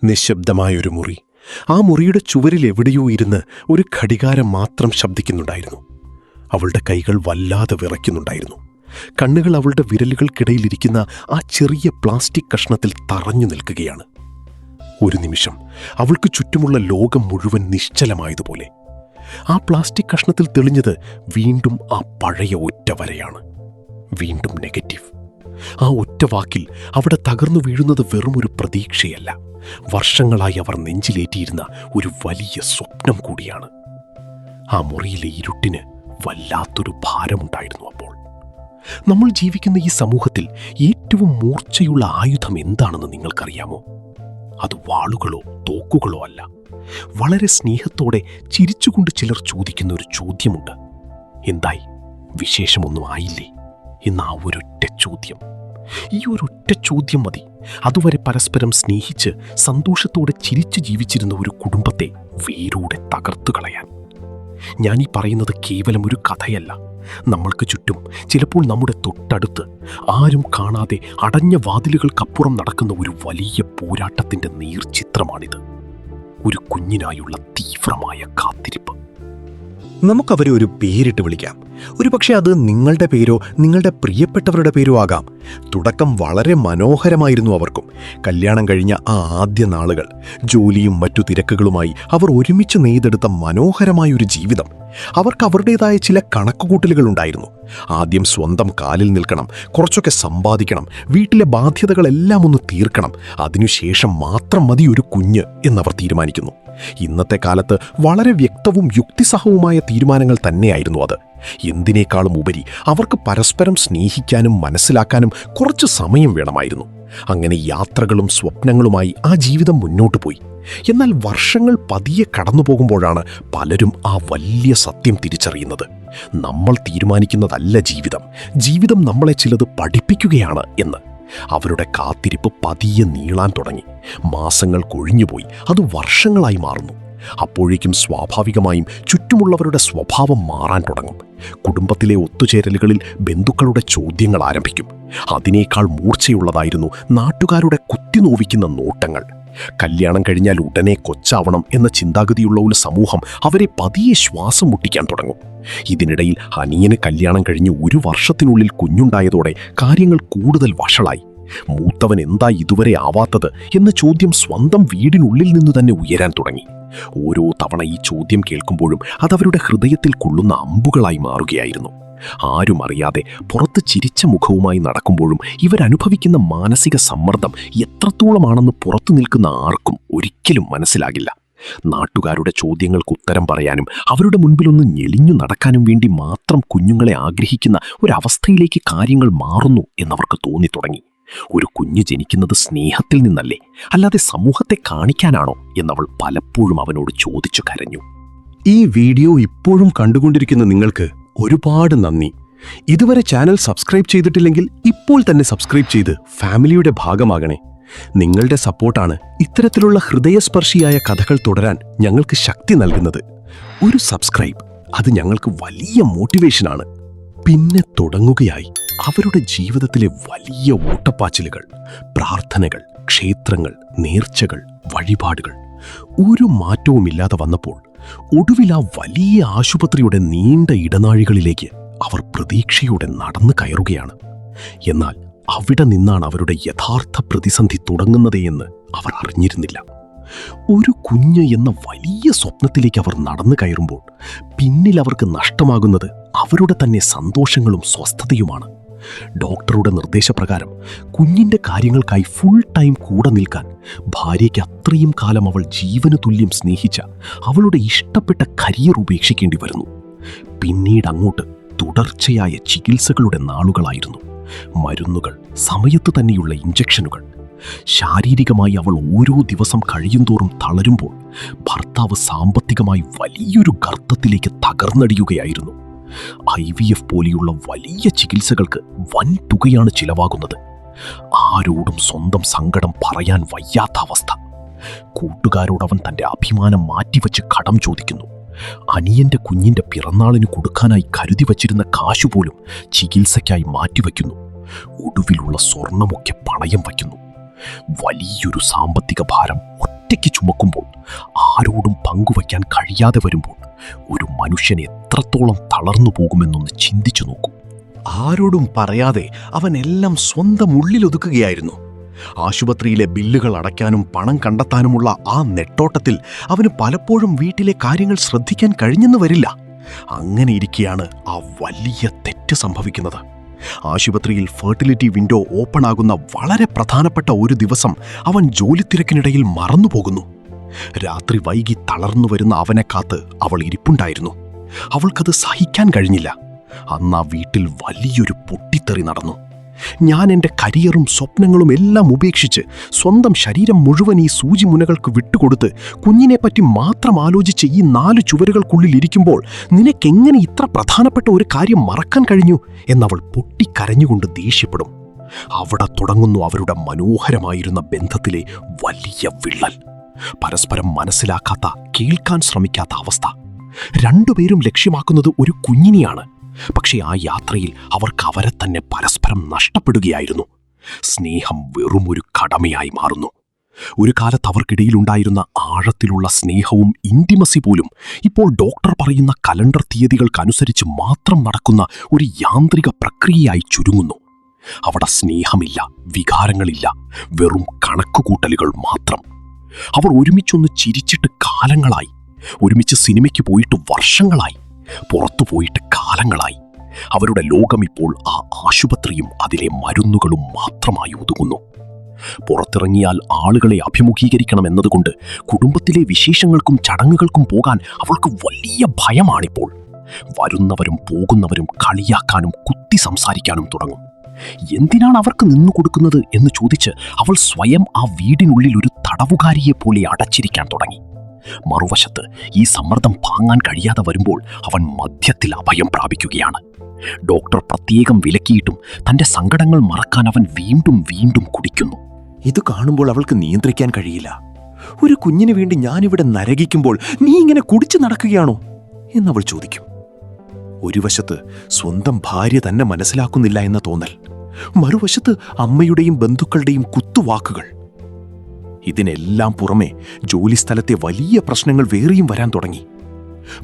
നിശബ്ദമായൊരു മുറി. ആ മുറിയുടെ ചുവരിൽ എവിടെയോ ഇരുന്ന് ഒരു ഘടികാരം മാത്രം ശബ്ദിക്കുന്നുണ്ടായിരുന്നു. അവളുടെ കൈകൾ വല്ലാതെ വിറയ്ക്കുന്നുണ്ടായിരുന്നു. കണ്ണുകൾ അവളുടെ വിരലുകൾക്കിടയിലിരിക്കുന്ന ആ ചെറിയ പ്ലാസ്റ്റിക് കഷ്ണത്തിൽ തറഞ്ഞു നിൽക്കുകയാണ്. ഒരു നിമിഷം അവൾക്ക് ചുറ്റുമുള്ള ലോകം മുഴുവൻ നിശ്ചലമായതുപോലെ. ആ പ്ലാസ്റ്റിക് കഷ്ണത്തിൽ തെളിഞ്ഞത് വീണ്ടും ആ പഴയ ഒറ്റ വരയാണ്. വീണ്ടും നെഗറ്റീവ്. ആ ഒറ്റ വാക്കിൽ അവിടെ തകർന്നു വീഴുന്നത് വെറുമൊരു പ്രതീക്ഷയല്ല, വർഷങ്ങളായി അവർ നെഞ്ചിലേറ്റിയിരുന്ന ഒരു വലിയ സ്വപ്നം കൂടിയാണ്. ആ മുറിയിലെ ഇരുട്ടിന് വല്ലാത്തൊരു ഭാരമുണ്ടായിരുന്നു അപ്പോൾ. നമ്മൾ ജീവിക്കുന്ന ഈ സമൂഹത്തിൽ ഏറ്റവും മൂർച്ചയുള്ള ആയുധം എന്താണെന്ന് നിങ്ങൾക്കറിയാമോ? അത് വാളുകളോ തോക്കുകളോ അല്ല. വളരെ സ്നേഹത്തോടെ ചിരിച്ചുകൊണ്ട് ചിലർ ചോദിക്കുന്ന ഒരു ചോദ്യമുണ്ട്. എന്തായി, വിശേഷമൊന്നും ആയില്ലേ എന്ന ആ ഒരൊറ്റ ചോദ്യം. ഈ ഒരൊറ്റ ചോദ്യം മതി അതുവരെ പരസ്പരം സ്നേഹിച്ച് സന്തോഷത്തോടെ ചിരിച്ചു ജീവിച്ചിരുന്ന ഒരു കുടുംബത്തെ വേരോടെ തകർത്തു കളയാൻ. ഞാനീ പറയുന്നത് കേവലം ഒരു കഥയല്ല. നമ്മൾക്ക് ചുറ്റും, ചിലപ്പോൾ നമ്മുടെ തൊട്ടടുത്ത്, ആരും കാണാതെ അടഞ്ഞ വാതിലുകൾക്കപ്പുറം നടക്കുന്ന ഒരു വലിയ പോരാട്ടത്തിൻ്റെ നേർചിത്രമാണിത്. ഒരു കുഞ്ഞിനായുള്ള തീവ്രമായ കാത്തിരിപ്പ്. നമുക്കവരെ ഒരു പേരിട്ട് വിളിക്കാം. ഒരുപക്ഷെ അത് നിങ്ങളുടെ പേരോ നിങ്ങളുടെ പ്രിയപ്പെട്ടവരുടെ പേരോ ആകാം. തുടക്കം വളരെ മനോഹരമായിരുന്നു അവർക്കും. കല്യാണം കഴിഞ്ഞ ആ ആദ്യ നാളുകൾ, ജോലിയും മറ്റു തിരക്കുകളുമായി അവർ ഒരുമിച്ച് നെയ്തെടുത്ത മനോഹരമായൊരു ജീവിതം. അവർക്ക് അവരുടേതായ ചില കണക്കുകൂട്ടലുകളുണ്ടായിരുന്നു. ആദ്യം സ്വന്തം കാലിൽ നിൽക്കണം, കുറച്ചൊക്കെ സമ്പാദിക്കണം, വീട്ടിലെ ബാധ്യതകളെല്ലാം ഒന്ന് തീർക്കണം, അതിനുശേഷം മാത്രം മതി ഒരു കുഞ്ഞ് എന്നവർ തീരുമാനിക്കുന്നു. ഇന്നത്തെ കാലത്ത് വളരെ വ്യക്തവും യുക്തിസഹവുമായ തീരുമാനങ്ങൾ തന്നെയായിരുന്നു അത്. എന്തിനേക്കാളും ഉപരി അവർക്ക് പരസ്പരം സ്നേഹിക്കാനും മനസ്സിലാക്കാനും കുറച്ച് സമയം വേണമായിരുന്നു. അങ്ങനെ യാത്രകളും സ്വപ്നങ്ങളുമായി ആ ജീവിതം മുന്നോട്ട് പോയി. എന്നാൽ വർഷങ്ങൾ പതിയെ കടന്നുപോകുമ്പോഴാണ് പലരും ആ വലിയ സത്യം തിരിച്ചറിയുന്നത്. നമ്മൾ തീരുമാനിക്കുന്നതല്ല ജീവിതം, ജീവിതം നമ്മളെ ചിലത് പഠിപ്പിക്കുകയാണ് എന്ന്. അവരുടെ കാത്തിരിപ്പ് പതിയെ നീളാൻ തുടങ്ങി. മാസങ്ങൾ കൊഴിഞ്ഞുപോയി, അത് വർഷങ്ങളായി മാറുന്നു. അപ്പോഴേക്കും സ്വാഭാവികമായും ചുറ്റുമുള്ളവരുടെ സ്വഭാവം മാറാൻ തുടങ്ങും. കുടുംബത്തിലെ ഒത്തുചേരലുകളിൽ ബന്ധുക്കളുടെ ചോദ്യങ്ങൾ ആരംഭിക്കും. അതിനേക്കാൾ മൂർച്ചയുള്ളതായിരുന്നു നാട്ടുകാരുടെ കുത്തിനോവിക്കുന്ന നോട്ടങ്ങൾ. കല്യാണം കഴിഞ്ഞാൽ ഉടനെ കൊച്ചാവണം എന്ന ചിന്താഗതിയുള്ള ഒരു സമൂഹം അവരെ പതിയെ ശ്വാസം മുട്ടിക്കാൻ തുടങ്ങും. ഇതിനിടയിൽ അനിയന് കല്യാണം കഴിഞ്ഞ് 1 വർഷത്തിനുള്ളിൽ കുഞ്ഞുണ്ടായതോടെ കാര്യങ്ങൾ കൂടുതൽ വഷളായി. മൂത്തവൻ എന്താ ഇതുവരെ ആവാത്തത് എന്ന ചോദ്യം സ്വന്തം വീടിനുള്ളിൽ നിന്ന് തന്നെ ഉയരാൻ തുടങ്ങി. ഓരോ തവണ ഈ ചോദ്യം കേൾക്കുമ്പോഴും അതവരുടെ ഹൃദയത്തിൽ കൊള്ളുന്ന അമ്പുകളായി മാറുകയായിരുന്നു. ആരും അറിയാതെ പുറത്ത് ചിരിച്ച മുഖവുമായി നടക്കുമ്പോഴും ഇവരനുഭവിക്കുന്ന മാനസിക സമ്മർദ്ദം എത്രത്തോളമാണെന്ന് പുറത്തു നിൽക്കുന്ന ആർക്കും ഒരിക്കലും മനസ്സിലാകില്ല. നാട്ടുകാരുടെ ചോദ്യങ്ങൾക്ക് ഉത്തരം പറയാനും അവരുടെ മുൻപിലൊന്ന് ഞെളിഞ്ഞു നടക്കാനും വേണ്ടി മാത്രം കുഞ്ഞുങ്ങളെ ആഗ്രഹിക്കുന്ന ഒരവസ്ഥയിലേക്ക് കാര്യങ്ങൾ മാറുന്നു എന്നവർക്ക് തോന്നിത്തുടങ്ങി. ഒരു കുഞ്ഞ് ജനിക്കുന്നത് സ്നേഹത്തിൽ നിന്നല്ലേ, അല്ലാതെ സമൂഹത്തെ കാണിക്കാനാണോ എന്നവൾ പലപ്പോഴും അവനോട് ചോദിച്ചു കരഞ്ഞു. ഈ വീഡിയോ ഇപ്പോഴും കണ്ടുകൊണ്ടിരിക്കുന്ന നിങ്ങൾക്ക് ഒരുപാട് നന്ദി. ഇതുവരെ ചാനൽ സബ്സ്ക്രൈബ് ചെയ്തിട്ടില്ലെങ്കിൽ ഇപ്പോൾ തന്നെ സബ്സ്ക്രൈബ് ചെയ്ത് ഫാമിലിയുടെ ഭാഗമാകണേ. നിങ്ങളുടെ സപ്പോർട്ടാണ് ഇത്തരത്തിലുള്ള ഹൃദയസ്പർശിയായ കഥകൾ തുടരാൻ ഞങ്ങൾക്ക് ശക്തി നൽകുന്നത്. ഒരു സബ്സ്ക്രൈബ്, അത് ഞങ്ങൾക്ക് വലിയ മോട്ടിവേഷനാണ്. പിന്നെ തുടങ്ങുകയായി അവരുടെ ജീവിതത്തിലെ വലിയ ഓട്ടപ്പാച്ചിലുകൾ, പ്രാർത്ഥനകൾ, ക്ഷേത്രങ്ങൾ, നേർച്ചകൾ, വഴിപാടുകൾ. ഒരു മാറ്റവുമില്ലാതെ വന്നപ്പോൾ ഒടുവിൽ ആ വലിയ ആശുപത്രിയുടെ നീണ്ട ഇടനാഴികളിലേക്ക് അവർ പ്രതീക്ഷയോടെ നടന്നു കയറുകയാണ്. എന്നാൽ അവിടെ നിന്നാണ് അവരുടെ യഥാർത്ഥ പ്രതിസന്ധി തുടങ്ങുന്നതെന്ന് അവർ അറിഞ്ഞിരുന്നില്ല. ഒരു കുഞ്ഞ് എന്ന വലിയ സ്വപ്നത്തിലേക്ക് അവർ നടന്നു കയറുമ്പോൾ പിന്നിൽ അവർക്ക് നഷ്ടമാകുന്നത് അവരുടെ തന്നെ സന്തോഷങ്ങളും സ്വസ്ഥതയുമാണ്. ഡോക്ടറുടെ നിർദ്ദേശപ്രകാരം കുഞ്ഞിൻ്റെ കാര്യങ്ങൾക്കായി ഫുൾ ടൈം കൂടെ നിൽക്കാൻ ഭാര്യയ്ക്ക് അത്രയും കാലം അവൾ ജീവന് തുല്യം സ്നേഹിച്ച അവളുടെ ഇഷ്ടപ്പെട്ട കരിയർ ഉപേക്ഷിക്കേണ്ടി വരുന്നു. പിന്നീട് അങ്ങോട്ട് തുടർച്ചയായ ചികിത്സകളുടെ നാളുകളായിരുന്നു. മരുന്നുകൾ, സമയത്ത് തന്നെയുള്ള ഇഞ്ചക്ഷനുകൾ. ശാരീരികമായി അവൾ ഓരോ ദിവസം കഴിയുന്തോറും തളരുമ്പോൾ ഭർത്താവ് സാമ്പത്തികമായി വലിയൊരു ഗർത്തത്തിലേക്ക് തകർന്നടിയുകയായിരുന്നു. IVF പോലെയുള്ള വലിയ ചികിത്സകൾക്ക് വൻ തുകയാണ് ചിലവാകുന്നത്. ആരോടും സ്വന്തം സങ്കടം പറയാൻ വയ്യാത്ത അവസ്ഥ. കൂട്ടുകാരോടവൻ തൻ്റെ അഭിമാനം മാറ്റിവെച്ച് കടം ചോദിക്കുന്നു. അനിയന്റെ കുഞ്ഞിന്റെ പിറന്നാളിന് കൊടുക്കാനായി കരുതി വച്ചിരുന്ന കാശുപോലും ചികിത്സയ്ക്കായി മാറ്റിവെക്കുന്നു. ഒടുവിലുള്ള സ്വർണമൊക്കെ പണയം വയ്ക്കുന്നു. വലിയൊരു സാമ്പത്തിക ഭാരം ഒറ്റയ്ക്ക് ചുമക്കുമ്പോൾ, ആരോടും പങ്കുവയ്ക്കാൻ കഴിയാതെ വരുമ്പോൾ ഒരു മനുഷ്യൻ എത്രത്തോളം തളർന്നു പോകുമെന്നൊന്ന് ചിന്തിച്ചു നോക്കൂ. ആരോടും പറയാതെ അവൻ എല്ലാം സ്വന്തം ഉള്ളിലൊതുക്കുകയായിരുന്നു. ആശുപത്രിയിലെ ബില്ലുകൾ അടയ്ക്കാനും പണം കണ്ടെത്താനുമുള്ള ആ നെട്ടോട്ടത്തിൽ അവന് പലപ്പോഴും വീട്ടിലെ കാര്യങ്ങൾ ശ്രദ്ധിക്കാൻ കഴിഞ്ഞെന്ന് വരില്ല. അങ്ങനെ ഇരിക്കെയാണ് ആ വലിയ തെറ്റ് സംഭവിക്കുന്നത്. ആശുപത്രിയിൽ ഫെർട്ടിലിറ്റി വിൻഡോ ഓപ്പൺ ആകുന്ന വളരെ പ്രധാനപ്പെട്ട ഒരു ദിവസം അവൻ ജോലിത്തിരക്കിനിടയിൽ മറന്നുപോകുന്നു. രാത്രി വൈകി തളർന്നു വരുന്ന അവനെ കാത്ത് അവൾ ഇരിപ്പുണ്ടായിരുന്നു. അവൾക്കത് സഹിക്കാൻ കഴിഞ്ഞില്ല. അന്ന് ആ വീട്ടിൽ വലിയൊരു പൊട്ടിത്തെറി നടന്നു. ഞാൻ എൻ്റെ കരിയറും സ്വപ്നങ്ങളും എല്ലാം ഉപേക്ഷിച്ച് സ്വന്തം ശരീരം മുഴുവൻ ഈ സൂചി മുനകൾക്ക് വിട്ടുകൊടുത്ത് കുഞ്ഞിനെപ്പറ്റി മാത്രം ആലോചിച്ച് ഈ 4 ചുവരുകൾക്കുള്ളിൽ ഇരിക്കുമ്പോൾ നിനക്കെങ്ങനെ ഇത്ര പ്രധാനപ്പെട്ട ഒരു കാര്യം മറക്കാൻ കഴിഞ്ഞു എന്നവൾ പൊട്ടിക്കരഞ്ഞുകൊണ്ട് ദേഷ്യപ്പെടും. അവിടെ തുടങ്ങുന്നു അവരുടെ മനോഹരമായിരുന്ന ബന്ധത്തിലെ വലിയ വിള്ളൽ. പരസ്പരം മനസ്സിലാക്കാത്ത, കേൾക്കാൻ ശ്രമിക്കാത്ത അവസ്ഥ. രണ്ടുപേരും ലക്ഷ്യമാക്കുന്നത് ഒരു കുഞ്ഞിനെയാണ്. പക്ഷേ ആ യാത്രയിൽ അവർക്ക് അവരെ തന്നെ പരസ്പരം നഷ്ടപ്പെടുകയായിരുന്നു. സ്നേഹം വെറും ഒരു കടമയായി മാറുന്നു. ഒരു കാലത്ത് അവർക്കിടയിലുണ്ടായിരുന്ന ആഴത്തിലുള്ള സ്നേഹവും ഇൻറ്റിമസി പോലും ഇപ്പോൾ ഡോക്ടർ പറയുന്ന കലണ്ടർ തീയതികൾക്കനുസരിച്ച് മാത്രം നടക്കുന്ന ഒരു യാന്ത്രിക പ്രക്രിയയായി ചുരുങ്ങുന്നു. അവിടെ സ്നേഹമില്ല, വികാരങ്ങളില്ല, വെറും കണക്കുകൂട്ടലുകൾ മാത്രം. അവർ ഒരുമിച്ചൊന്ന് ചിരിച്ചിട്ട് കാലങ്ങളായി, ഒരുമിച്ച് സിനിമയ്ക്ക് പോയിട്ട് വർഷങ്ങളായി, പുറത്തു പോയിട്ട് കാലങ്ങളായി. അവരുടെ ലോകം ഇപ്പോൾ ആ ആശുപത്രിയും അതിലെ മരുന്നുകളും മാത്രമായി ഒതുങ്ങുന്നു. പുറത്തിറങ്ങിയാൽ ആളുകളെ അഭിമുഖീകരിക്കണം എന്നതുകൊണ്ട് കുടുംബത്തിലെ വിശേഷങ്ങൾക്കും ചടങ്ങുകൾക്കും പോകാൻ അവൾക്ക് വലിയ ഭയമാണിപ്പോൾ. വരുന്നവരും പോകുന്നവരും കളിയാക്കാനും കുത്തി സംസാരിക്കാനും തുടങ്ങും. എന്തിനാണ് അവർക്ക് നിന്നുകൊടുക്കുന്നത് എന്ന് ചോദിച്ച് അവൾ സ്വയം ആ വീടിനുള്ളിൽ ഒരു തടവുകാരിയെപ്പോലെ അടച്ചിരിക്കാൻ തുടങ്ങി. മറുവശത്ത് ഈ സമ്മർദ്ദം താങ്ങാൻ കഴിയാതെ വരുമ്പോൾ അവൻ മധ്യത്തിൽ അഭയം പ്രാപിക്കുകയാണ്. ഡോക്ടർ പ്രത്യേകം വിലക്കിയിട്ടും തന്റെ സങ്കടങ്ങൾ മറക്കാൻ അവൻ വീണ്ടും വീണ്ടും കുടിക്കുന്നു. ഇത് കാണുമ്പോൾ അവൾക്ക് നിയന്ത്രിക്കാൻ കഴിയില്ല. ഒരു കുഞ്ഞിന് വേണ്ടി ഞാനിവിടെ നരകിക്കുമ്പോൾ നീ ഇങ്ങനെ കുടിച്ചു നടക്കുകയാണോ എന്നവൾ ചോദിക്കും. ഒരു വശത്ത് സ്വന്തം ഭാര്യ തന്നെ മനസ്സിലാക്കുന്നില്ല എന്ന തോന്നൽ, മറുവശത്ത് അമ്മയുടെയും ബന്ധുക്കളുടെയും കുത്തുവാക്കുകൾ. ഇതിനെല്ലാം പുറമെ ജോലിസ്ഥലത്തെ വലിയ പ്രശ്നങ്ങൾ വേറെയും വരാൻ തുടങ്ങി.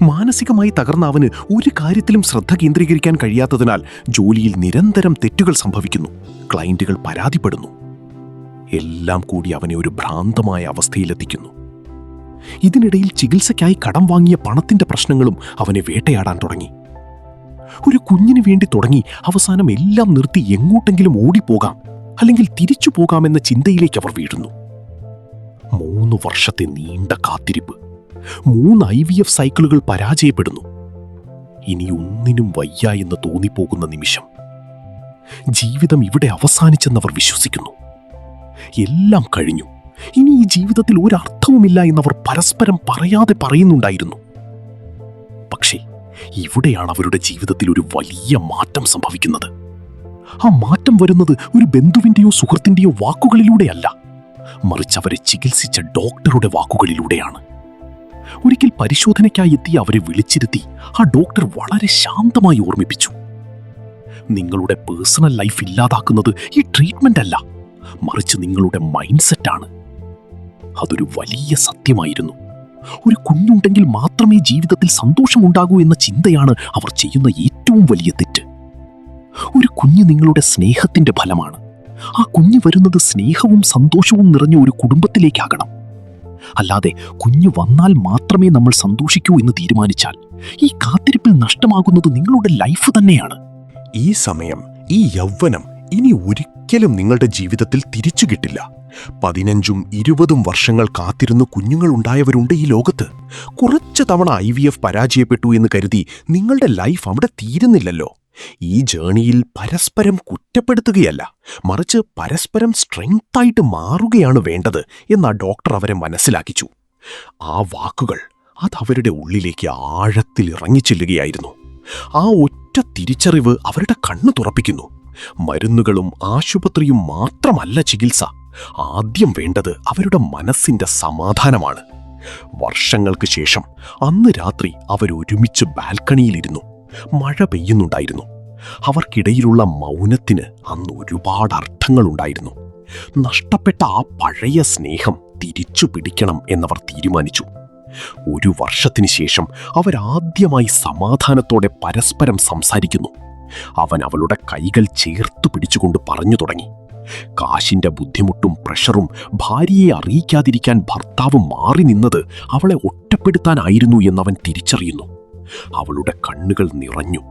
മാനസികമായി തകർന്ന അവന് ഒരു കാര്യത്തിലും ശ്രദ്ധ കേന്ദ്രീകരിക്കാൻ കഴിയാത്തതിനാൽ ജോലിയിൽ നിരന്തരം തെറ്റുകൾ സംഭവിക്കുന്നു. ക്ലയന്റുകൾ പരാതിപ്പെടുന്നു. എല്ലാം കൂടി അവനെ ഒരു ഭ്രാന്തമായ അവസ്ഥയിലെത്തിക്കുന്നു. ഇതിനിടയിൽ ചികിത്സയ്ക്കായി കടം വാങ്ങിയ പണത്തിന്റെ പ്രശ്നങ്ങളും അവനെ വേട്ടയാടാൻ തുടങ്ങി. ഒരു കുഞ്ഞിനു വേണ്ടി തുടങ്ങി അവസാനം എല്ലാം നിർത്തി എങ്ങോട്ടെങ്കിലും ഓടിപ്പോകാം, അല്ലെങ്കിൽ തിരിച്ചു പോകാമെന്ന ചിന്തയിലേക്ക് അവർ വീഴുന്നു. 3 വർഷത്തെ നീണ്ട കാത്തിരിപ്പ്, 3 IVF സൈക്കിളുകൾ പരാജയപ്പെടുന്നു. ഇനി ഒന്നിനും വയ്യ എന്ന് തോന്നിപ്പോകുന്ന നിമിഷം. ജീവിതം ഇവിടെ അവസാനിച്ചെന്നവർ വിശ്വസിക്കുന്നു. എല്ലാം കഴിഞ്ഞു, ഇനി ഈ ജീവിതത്തിൽ ഒരർത്ഥവുമില്ല എന്നവർ പരസ്പരം പറയാതെ പറയുന്നുണ്ടായിരുന്നു. പക്ഷേ ഇവിടെയാണ് അവരുടെ ജീവിതത്തിൽ ഒരു വലിയ മാറ്റം സംഭവിക്കുന്നത്. ആ മാറ്റം വരുന്നത് ഒരു ബന്ധുവിന്റെയോ സുഹൃത്തിന്റെയോ വാക്കുകളിലൂടെയല്ല, മറിച്ച് അവരെ ചികിത്സിച്ച ഡോക്ടറുടെ വാക്കുകളിലൂടെയാണ്. ഒരിക്കൽ പരിശോധനയ്ക്കായി എത്തി അവരെ വിളിച്ചിരുത്തി ആ ഡോക്ടർ വളരെ ശാന്തമായി ഓർമ്മിപ്പിച്ചു, നിങ്ങളുടെ പേഴ്സണൽ ലൈഫ് ഇല്ലാതാക്കുന്നത് ഈ ട്രീറ്റ്മെന്റ് അല്ല, മറിച്ച് നിങ്ങളുടെ മൈൻഡ് സെറ്റാണ്. അതൊരു വലിയ സത്യമായിരുന്നു. ഒരു കുഞ്ഞുണ്ടെങ്കിൽ മാത്രമേ ജീവിതത്തിൽ സന്തോഷമുണ്ടാകൂ എന്ന ചിന്തയാണ് അവർ ചെയ്യുന്ന ഏറ്റവും വലിയ തെറ്റ്. ഒരു കുഞ്ഞ് നിങ്ങളുടെ സ്നേഹത്തിന്റെ ഫലമാണ്. ആ കുഞ്ഞ് വരുന്നത് സ്നേഹവും സന്തോഷവും നിറഞ്ഞ ഒരു കുടുംബത്തിലേക്കാകണം. അല്ലാതെ കുഞ്ഞ് വന്നാൽ മാത്രമേ നമ്മൾ സന്തോഷിക്കൂ എന്ന് തീരുമാനിച്ചാൽ ഈ കാത്തിരിപ്പിൽ നഷ്ടമാകുന്നത് നിങ്ങളുടെ ലൈഫ് തന്നെയാണ്. ഈ സമയം, ഈ യൗവനം ഇനി ഒരിക്കലും നിങ്ങളുടെ ജീവിതത്തിൽ തിരിച്ചു കിട്ടില്ല. 15ഉം 20ഉം വർഷങ്ങൾ കാത്തിരുന്ന് കുഞ്ഞുങ്ങൾ ഉണ്ടായവരുണ്ട് ഈ ലോകത്ത്. കുറച്ച് തവണ IVF പരാജയപ്പെട്ടു എന്ന് കരുതി നിങ്ങളുടെ ലൈഫ് അവിടെ തീരുന്നില്ലല്ലോ. ഈ ജേണിയിൽ പരസ്പരം കുറ്റപ്പെടുത്തുകയല്ല, മറിച്ച് പരസ്പരം സ്ട്രെങ്തായിട്ട് മാറുകയാണ് വേണ്ടത് എന്ന് ഡോക്ടർ അവരെ മനസ്സിലാക്കിച്ചു. ആ വാക്കുകൾ അതവരുടെ ഉള്ളിലേക്ക് ആഴത്തിൽ ഇറങ്ങിച്ചെല്ലുകയായിരുന്നു. ആ ഒറ്റ തിരിച്ചറിവ് അവരുടെ കണ്ണു തുറപ്പിക്കുന്നു. മരുന്നുകളും ആശുപത്രിയും മാത്രമല്ല ചികിത്സ. ആദ്യം വേണ്ടത് അവരുടെ മനസ്സിന്റെ സമാധാനമാണ്. വർഷങ്ങൾക്ക് ശേഷം അന്ന് രാത്രി അവരൊരുമിച്ച് ബാൽക്കണിയിലിരുന്നു. മഴ പെയ്യുന്നുണ്ടായിരുന്നു. അവർക്കിടയിലുള്ള മൗനത്തിന് അന്ന് ഒരുപാട് അർത്ഥങ്ങളുണ്ടായിരുന്നു. നഷ്ടപ്പെട്ട ആ പഴയ സ്നേഹം തിരിച്ചു പിടിക്കണം എന്നവർ തീരുമാനിച്ചു. 1 വർഷത്തിന് ശേഷം അവരാദ്യമായി സമാധാനത്തോടെ പരസ്പരം സംസാരിക്കുന്നു. അവൻ അവളുടെ കൈകൾ ചേർത്തു പിടിച്ചുകൊണ്ട് പറഞ്ഞു തുടങ്ങി. കാശിന്റെ ബുദ്ധിമുട്ടും പ്രഷറും ഭാര്യയെ അറിയിക്കാതിരിക്കാൻ ഭർത്താവ് മാറി നിന്നത് അവളെ ഒറ്റപ്പെടുത്താനായിരുന്നു എന്നവൻ തിരിച്ചറിയുന്നു. അവളുടെ കണ്ണുകൾ നിറഞ്ഞു.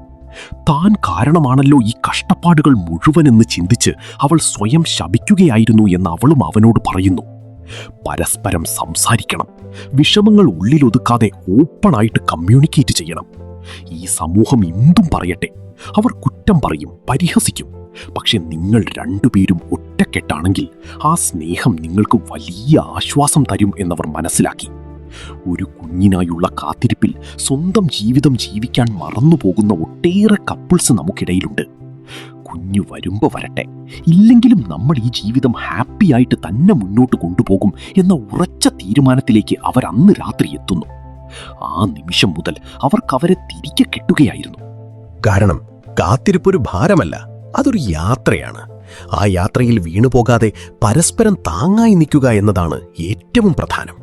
താൻ കാരണമാണല്ലോ ഈ കഷ്ടപ്പാടുകൾ മുഴുവനെന്ന് ചിന്തിച്ച് അവൾ സ്വയം ശപിക്കുകയായിരുന്നു എന്ന് അവളും അവനോട് പറയുന്നു. പരസ്പരം സംസാരിക്കണം. വിഷമങ്ങൾ ഉള്ളിലൊതുക്കാതെ ഓപ്പണായിട്ട് കമ്മ്യൂണിക്കേറ്റ് ചെയ്യണം. ഈ സമൂഹം എന്തും പറയട്ടെ, അവർ കുറ്റം പറയും, പരിഹസിക്കും. പക്ഷെ നിങ്ങൾ രണ്ടുപേരും ഒറ്റക്കെട്ടാണെങ്കിൽ ആ സ്നേഹം നിങ്ങൾക്ക് വലിയ ആശ്വാസം തരും എന്നവർ മനസ്സിലാക്കി. ഒരു കുഞ്ഞിനായുള്ള കാത്തിരിപ്പിൽ സ്വന്തം ജീവിതം ജീവിക്കാൻ മറന്നുപോകുന്ന ഒട്ടേറെ കപ്പിൾസ് നമുക്കിടയിലുണ്ട്. കുഞ്ഞു വരുമ്പോൾ വരട്ടെ, ഇല്ലെങ്കിലും നമ്മൾ ഈ ജീവിതം ഹാപ്പിയായിട്ട് തന്നെ മുന്നോട്ട് കൊണ്ടുപോകും എന്ന ഉറച്ച തീരുമാനത്തിലേക്ക് അവർ അന്ന് രാത്രി എത്തുന്നു. ആ നിമിഷം മുതൽ അവർക്കവരെ തിരികെ കെട്ടുകയായിരുന്നു. കാരണം കാത്തിരിപ്പൊരു ഭാരമല്ല, അതൊരു യാത്രയാണ്. ആ യാത്രയിൽ വീണുപോകാതെ പരസ്പരം താങ്ങായി നിൽക്കുക എന്നതാണ് ഏറ്റവും പ്രധാനം.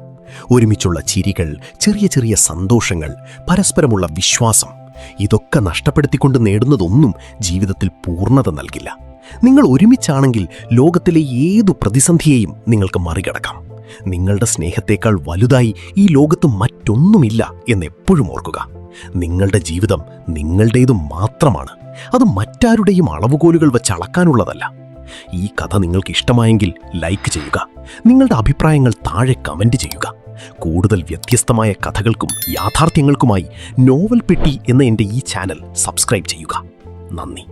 ഒരുമിച്ചുള്ള ചിരികൾ, ചെറിയ ചെറിയ സന്തോഷങ്ങൾ, പരസ്പരമുള്ള വിശ്വാസം, ഇതൊക്കെ നഷ്ടപ്പെടുത്തിക്കൊണ്ട് നേടുന്നതൊന്നും ജീവിതത്തിൽ പൂർണ്ണത നൽകില്ല. നിങ്ങൾ ഒരുമിച്ചാണെങ്കിൽ ലോകത്തിലെ ഏതു പ്രതിസന്ധിയെയും നിങ്ങൾക്ക് മറികടക്കാം. നിങ്ങളുടെ സ്നേഹത്തേക്കാൾ വലുതായി ഈ ലോകത്ത് മറ്റൊന്നുമില്ല എന്നെപ്പോഴും ഓർക്കുക. നിങ്ങളുടെ ജീവിതം നിങ്ങളുടേതും മാത്രമാണ്. അത് മറ്റാരുടെയും അളവുകോലുകൾ വെച്ച് അളക്കാനുള്ളതല്ല. ഈ കഥ നിങ്ങൾക്ക് ഇഷ്ടമായെങ്കിൽ ലൈക്ക് ചെയ്യുക. നിങ്ങളുടെ അഭിപ്രായങ്ങൾ താഴെ കമന്റ് ചെയ്യുക. കൂടുതൽ വ്യത്യസ്തമായ കഥകൾക്കും യാഥാർത്ഥ്യങ്ങൾക്കുമായി നോവൽ പെട്ടി എന്ന എൻ്റെ ഈ ചാനൽ സബ്സ്ക്രൈബ് ചെയ്യുക. നന്ദി.